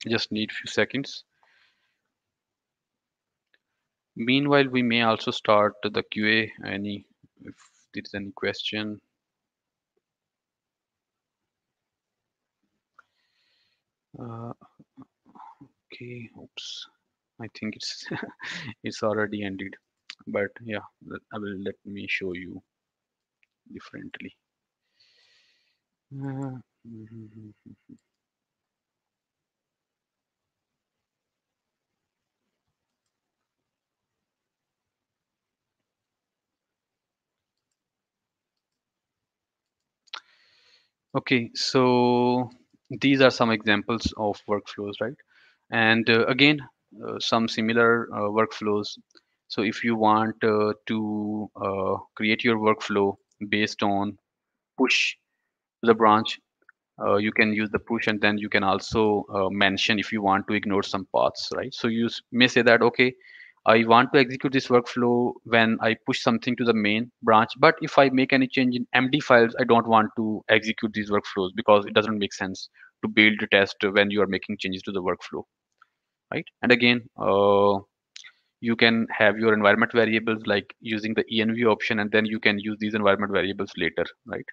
Just need few seconds. Meanwhile, we may also start the QA. If there is any question. Okay, oops. I think it's it's already ended. But yeah, let me show you differently. Okay, so these are some examples of workflows, right? And again, some similar workflows. So if you want to create your workflow based on push to the branch, you can use the push, and then you can also mention if you want to ignore some paths, right? So you may say that, okay, I want to execute this workflow when I push something to the main branch, but if I make any change in MD files, I don't want to execute these workflows because it doesn't make sense to build a test when you are making changes to the workflow, right? And again, you can have your environment variables like using the env option, and then you can use these environment variables later, right?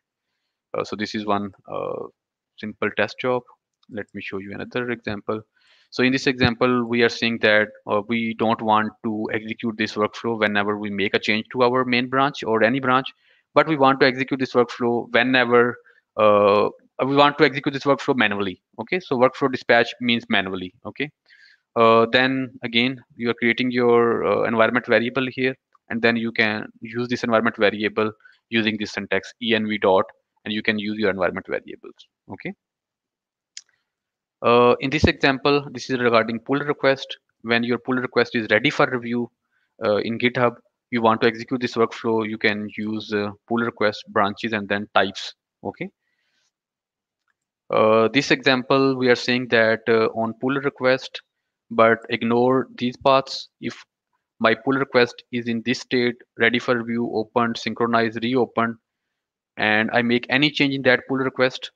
So this is one simple test job. Let me show you another example. So in this example, we are saying that we don't want to execute this workflow whenever we make a change to our main branch or any branch, but we want to execute this workflow whenever we want to execute this workflow manually. Okay, so workflow dispatch means manually. Okay, then again, you are creating your environment variable here, and then you can use this environment variable using this syntax env dot, and you can use your environment variables. Okay. In this example, this is regarding pull request. When your pull request is ready for review in GitHub, you want to execute this workflow, you can use pull request branches and then types. Okay. This example, we are saying that on pull request, but ignore these paths. If my pull request is in this state, ready for review, opened, synchronized, reopened, and I make any change in that pull request,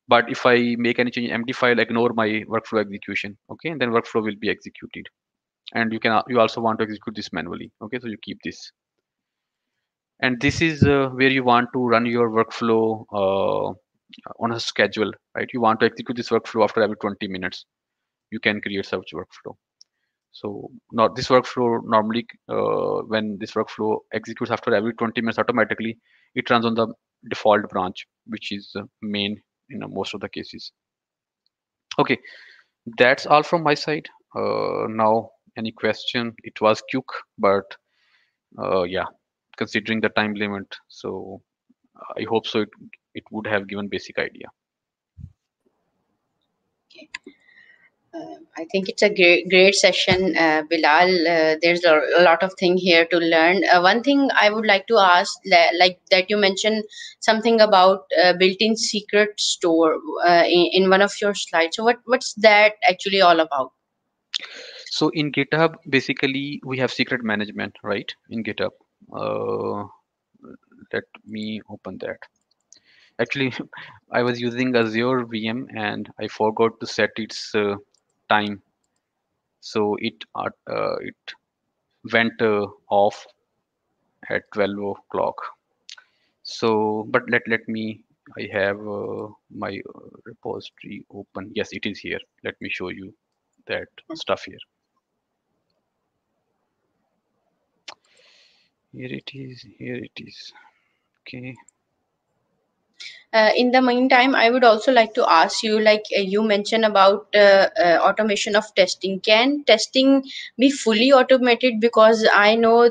but if I make any change in empty file, ignore my workflow execution. Okay, and then workflow will be executed. And you also want to execute this manually. Okay, so you keep this. And this is where you want to run your workflow on a schedule, right? You want to execute this workflow after every 20 minutes. You can create such workflow. So not this workflow normally when this workflow executes after every 20 minutes automatically, it runs on the default branch, which is main in most of the cases. Okay, that's all from my side. Now, any question? It was quick, but yeah, considering the time limit, so I hope so. It would have given basic idea. I think it's a great session, Bilal. There's a lot of thing here to learn. One thing I would like to ask, like that you mentioned something about built-in secret store in one of your slides. So what's that actually all about? So in GitHub, basically we have secret management, right? In GitHub. Uh, Let me open that. Actually, I was using Azure VM and I forgot to set its time, so it went off at 12 o'clock. So, but let me I have my repository open. Yes, it is here. Let me show you that stuff here. Here it is. Here it is. Okay. In the meantime, I would also like to ask you, like you mentioned about automation of testing. Can testing be fully automated? Because I know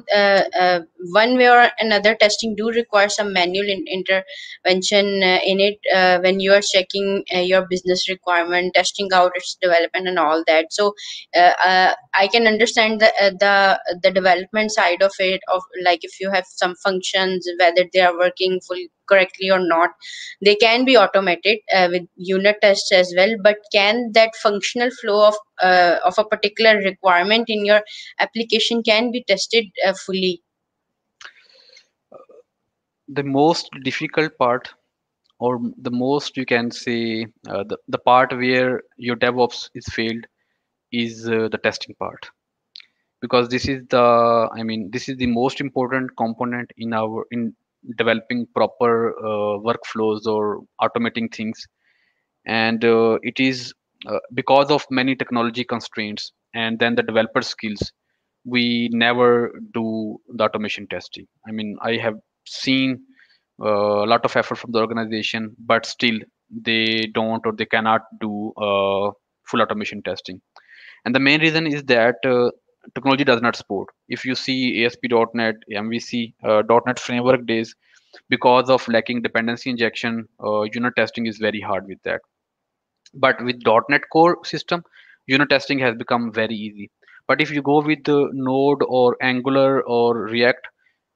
one way or another, testing do require some manual intervention in it when you are checking your business requirement, testing out its development and all that. So I can understand the development side of it, of like if you have some functions, whether they are working full correctly or not, they can be automated with unit tests as well. But can that functional flow of a particular requirement in your application can be tested fully? The most difficult part, or the most you can say, the part where your DevOps is failed is the testing part, because this is the, I mean, this is the most important component in our in developing proper workflows or automating things. And it is because of many technology constraints and then the developer skills, we never do the automation testing. I mean, I have seen a lot of effort from the organization, but still they don't or they cannot do full automation testing. And the main reason is that technology does not support. If you see ASP.NET, MVC, .NET framework days, because of lacking dependency injection, unit testing is very hard with that. But with .NET Core system, unit testing has become very easy. But if you go with the Node or Angular or React,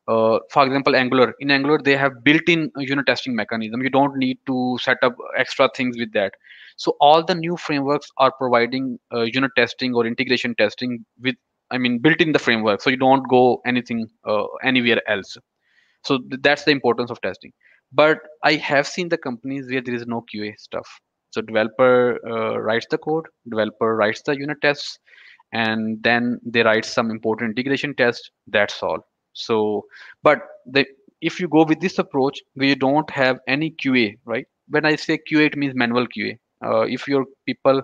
for example, Angular, in Angular they have built-in unit testing mechanism. You don't need to set up extra things with that. So all the new frameworks are providing unit testing or integration testing with, I mean, built in the framework, so you don't go anything anywhere else. So that's the importance of testing. But I have seen the companies where there is no QA stuff. So developer writes the code, developer writes the unit tests, and then they write some important integration test. That's all. So but the, if you go with this approach where you don't have any QA, right? When I say QA, it means manual QA. If your people,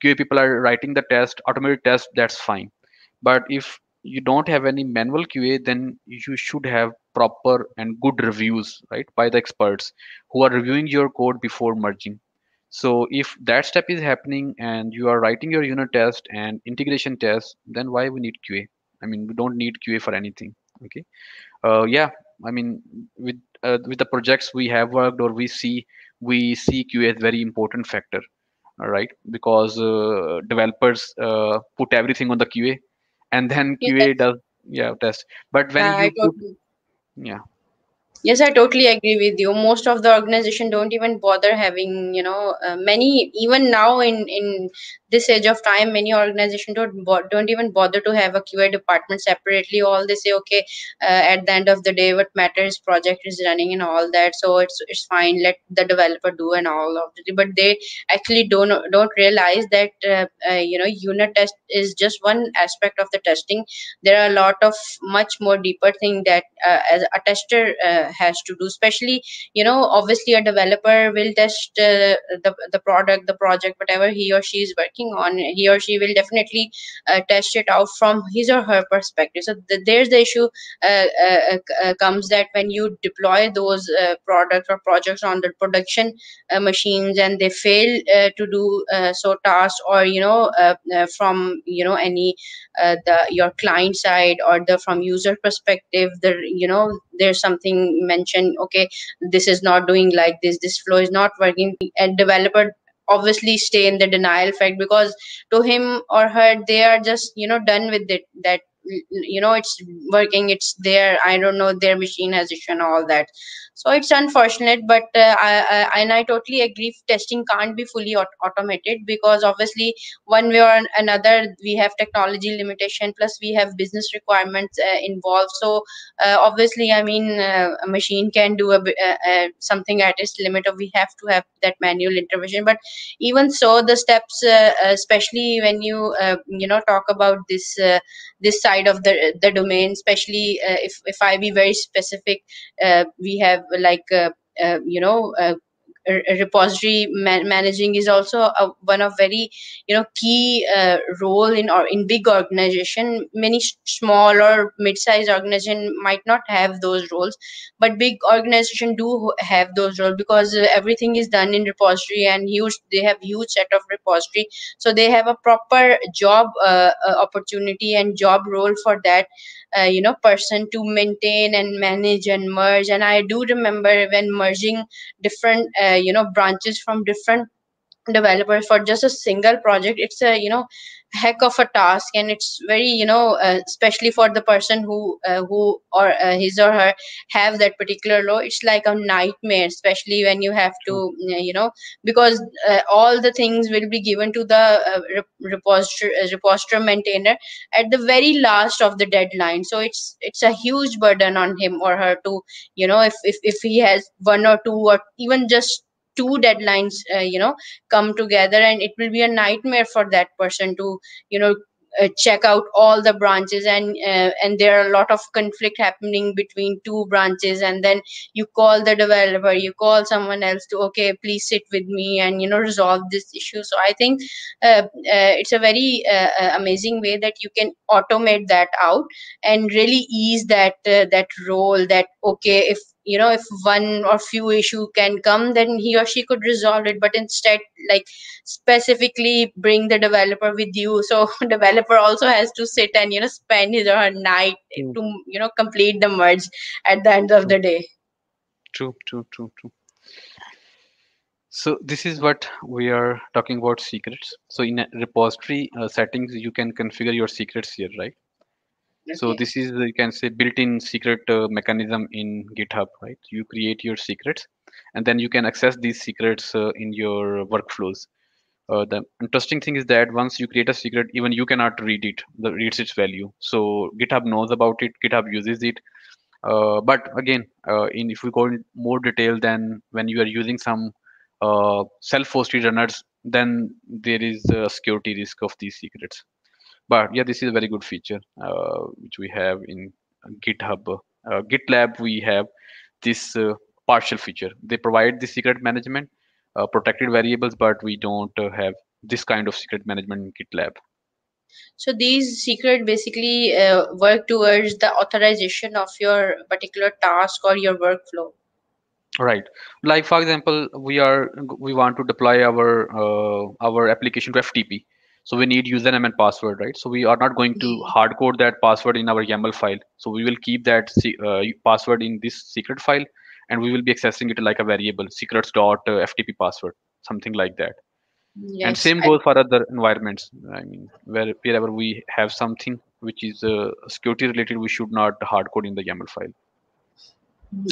QA people are writing the test, automated test, that's fine. But if you don't have any manual QA, then you should have proper and good reviews, right, by the experts who are reviewing your code before merging. So if that step is happening and you are writing your unit test and integration test, then why we need QA? I mean, we don't need QA for anything. Okay. Yeah. I mean, with the projects we have worked or we see QA as very important factor, all right? Because developers put everything on the QA, and then QA Yes, does, yeah, test. But when I you put, totally. yeah, Yes, I totally agree with you. Most of the organization don't even bother having, many, even now in this age of time, many organization don't even bother to have a QA department separately. All they say, okay, at the end of the day, what matters project is running and all that, so it's fine. Let the developer do and all of it. But they actually don't realize that unit test is just one aspect of the testing. There are a lot of much more deeper thing that as a tester has to do, especially, obviously a developer will test the product, the project, whatever he or she is working on. He or she will definitely test it out from his or her perspective. So there's the issue comes that when you deploy those products or projects on the production machines and they fail to do so tasks, or from any the your client side or the from user perspective, there's something mentioned, okay, this is not doing like this flow is not working, and developer obviously stay in the denial fact, because to him or her they are just done with it, that it's working, it's there, I don't know, their machine has issue and all that. So it's unfortunate, but I totally agree, testing can't be fully automated, because obviously one way or another we have technology limitation, plus we have business requirements involved. So obviously, I mean, a machine can do something at its limit, or we have to have that manual intervention. But even so, the steps, especially when you talk about this side of the domain, especially if I be very specific, we have like repository managing is also one of very key role in, or in big organization. Many small or mid-sized organization might not have those roles, but big organization do have those roles, because everything is done in repository, and huge, they have huge set of repository, so they have a proper job opportunity and job role for that person to maintain and manage and merge. And I do remember when merging different branches from different developers for just a single project, it's a heck of a task, and it's very especially for the person who or his or her have that particular law, it's like a nightmare, especially when you have to True. because all the things will be given to the repository maintainer at the very last of the deadline. So it's a huge burden on him or her to if he has one or two or even just two deadlines come together, and it will be a nightmare for that person to you know check out all the branches, and there are a lot of conflict happening between two branches, and then you call the developer, you call someone else to, okay, please sit with me and resolve this issue. So I think it's a very amazing way that you can automate that out and really ease that role, that okay, if one or few issue can come, then he or she could resolve it, but instead, like, specifically bring the developer with you, so developer also has to sit and spend his or her night True. to complete the merge at the end of True. the day. True. True. True. True. So this is what we are talking about secrets. So in a repository settings, you can configure your secrets here, right? So Okay. this is you can say built-in secret mechanism in GitHub, right? You create your secrets, and then you can access these secrets in your workflows. The interesting thing is that once you create a secret, even you cannot read it, the reads its value. So GitHub knows about it, GitHub uses it. But again, in if we go in more detail, then when you are using some self-hosted runners, then there is a security risk of these secrets. But yeah, this is a very good feature which we have in GitHub. GitLab, we have this partial feature. They provide the secret management, protected variables, but we don't have this kind of secret management in GitLab. So these secret basically work towards the authorization of your particular task or your workflow. Right. Like for example, we want to deploy our application to FTP. So we need username and password, right? So we are not going to hard code that password in our YAML file. So we will keep that password in this secret file, and we will be accessing it like a variable secrets dot FTP password, something like that. And Yes, same goes for other environments. I mean, wherever we have something which is security related, we should not hard code in the YAML file.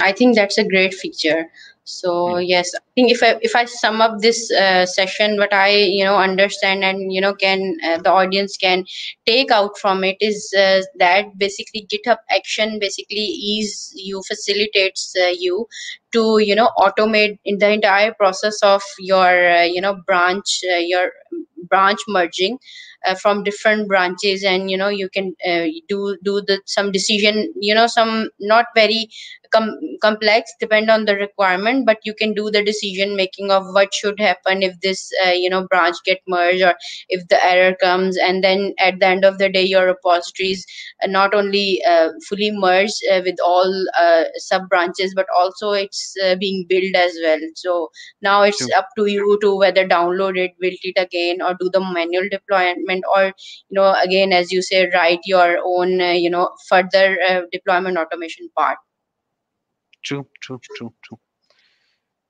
I think that's a great feature. So Yeah. yes, I think if I sum up this session, what I understand and can the audience can take out from it is that basically GitHub Action basically is you facilitates you to automate in the entire process of your your branch merging from different branches, and you can do the some decision, some not very complex, depend on the requirement, but you can do the decision making of what should happen if this branch get merged, or if the error comes, and then at the end of the day your repositories not only fully merged with all sub branches, but also it's being built as well. So now it's True. up to you to whether download it, build it again, or do the manual deployment, or again, as you say, write your own further deployment automation part. True. True. True. True.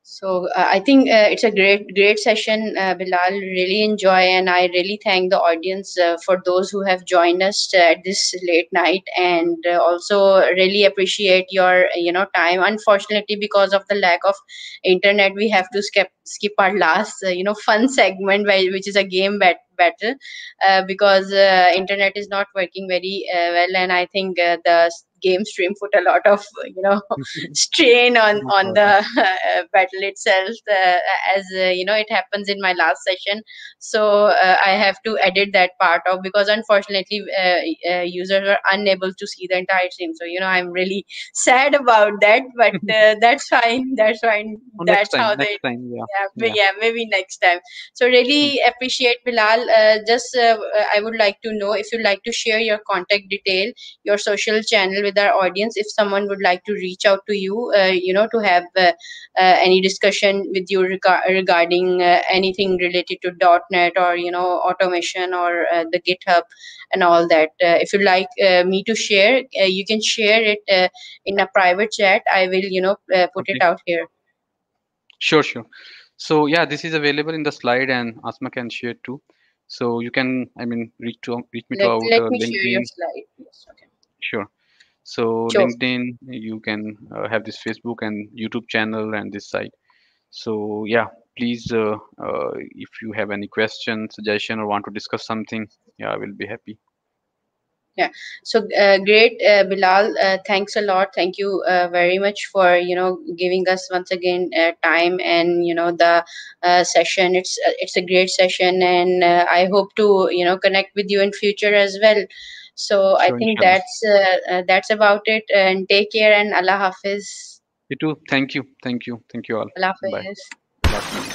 So I think it's a great session, Bilal. Really enjoy, and I really thank the audience for those who have joined us at this late night, and also really appreciate your time. Unfortunately, because of the lack of internet, we have to skip our last fun segment, which is a game battle, because internet is not working very well, and I think game stream put a lot of strain No on the problem. battle itself, as it happens in my last session. So I have to edit that part off, because unfortunately users are unable to see the entire stream. So I'm really sad about that, but that's fine. That's fine. Oh, That's how next they. time, yeah, Yeah, yeah, yeah, maybe next time. So sure, really appreciate, Bilal. Just I would like to know if you'd like to share your contact detail, your social channel with our audience. If someone would like to reach out to you, to have any discussion with you regarding anything related to .NET, or automation, or the GitHub and all that. If you'd like me to share, you can share it in a private chat. I will put it okay, out here. sure, sure. So yeah, this is available in the slide, and Asma can share too. So you can, I mean, reach me to Let out let me share your LinkedIn. slide. Yes, okay. Sure. So Sure. LinkedIn, you can have this Facebook and YouTube channel and this site. So yeah, please, if you have any question, suggestion, or want to discuss something, yeah, I will be happy. Yeah. So great, Bilal. Thanks a lot. Thank you very much for giving us once again time, and the session. It's a great session, and I hope to connect with you in future as well. So I Sure, think inshallah. that's about it. And take care, and Allah Hafiz. You too. Thank you. Thank you. Thank you all. Allah Bye. Hafiz. Allah Hafiz.